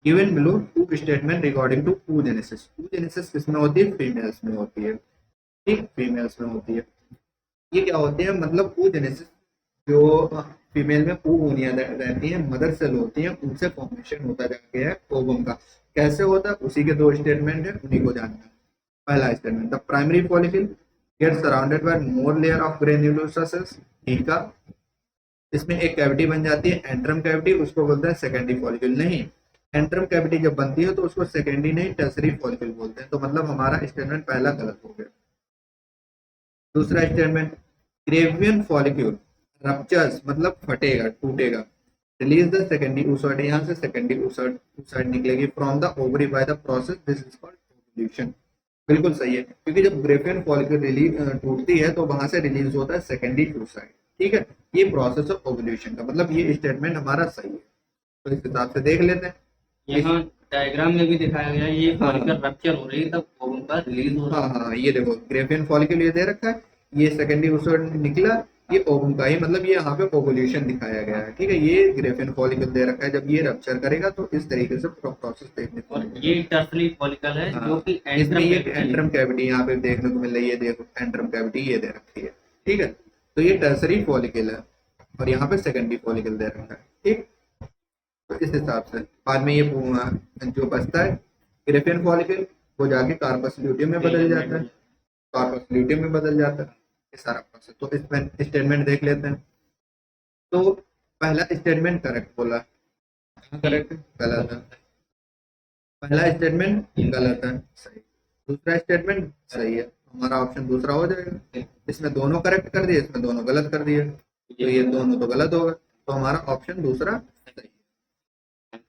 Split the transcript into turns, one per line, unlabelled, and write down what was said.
Given below two statement regarding to oogenesis। oogenesis किसमें होती है? फीमेल्स में होती है। ठीक, फीमेल्स में होती है। ये क्या होती है? मतलब oogenesis जो फीमेल में ऊनियां रहती हैं, मदर सेल होती हैं, उनसे फॉर्मेशन होता जाके है ओवम का। कैसे होता है? उसी के दो स्टेटमेंट है, उन्हीं को जानना है। पहला statement, the primary follicle get surrounded by more layer of granulosa cells. ठीक है, इसमें एक कैविटी बन जाती है एंट्रम कैविटी, उसको बोलते हैं सेकेंडरी फॉलिकल। नहीं, एंट्रम कैविटी जब बनती है तो उसको सेकेंडरी नहीं टर्सरी फॉलिकल बोलते हैं। तो मतलब हमारा स्टेटमेंट पहला गलत हो गया। दूसरा स्टेटमेंट, ग्रेवियन फॉलिक्यूल रप्चर्स मतलब फटेगा, टूटेगा। रिलीज द सेकेंडरी oocyte, यहाँ से सेकेंडरी oocyte निकलेगी from the ovary by the process, this is called ovulation. बिल्कुल सही है, क्योंकि जब ग्रेफियन फॉलिक्यूल रिलीज टूटती है तो वहां से रिलीज होता है सेकेंडरी oocyte। ठीक है, ये प्रोसेस ऑफ ओव्यूलेशन का मतलब ये स्टेटमेंट हमारा सही है। तो इस हिसाब से देख लेते हैं।
यहाँ डायग्राम में भी दिखाया गया है, ये
हाँ
फॉलिकल रप्चर हो रही है तब ओवम का रिलीज हो रहा
हाँ
है।
हाँ, ये देखो ग्रेफियन फॉलिकल ये दे रखा है, ये सेकेंडरी oocyte निकला, ये ओवम का ही मतलब ये यहाँ पे ओवुलेशन दिखाया गया है। ठीक है, ये ग्रेफियन फॉलिकल दे रखा है, जब ये रप्चर करेगा तो इस तरीके से प्रोसेस देखने को
और
मिलेगा।
ये टर्सरी फॉलिकल है
हाँ,
जो कि
इसमें
एंट्रम
ये
कैविटी है।
एंट्रम कैविटी यहाँ पे देखने को मिल रही है, देखो एंट्रम कैविटी ये दे रखी है। ठीक है, तो ये टर्सरी फॉलिकल है और यहाँ पे सेकेंडरी फॉलिकल दे रखा है। ठीक, तो इस हिसाब से बाद में ये जो बचता है ग्रेफियन फॉलिकल, वो जाके कार्पस ल्यूटियम में बदल जाता है, कार्पस ल्यूटियम में बदल जाता है। ये सारा प्रोसेस, तो इसमें स्टेटमेंट देख लेते हैं। तो पहला स्टेटमेंट करेक्ट बोला, करेक्ट गलत है। पहला स्टेटमेंट गलत है, सही। दूसरा स्टेटमेंट सही है, हमारा ऑप्शन दूसरा हो जाएगा। इसमें दोनों करेक्ट कर दिए, इसमें दोनों गलत कर दिए, तो ये दोनों तो गलत होगा, तो हमारा ऑप्शन दूसरा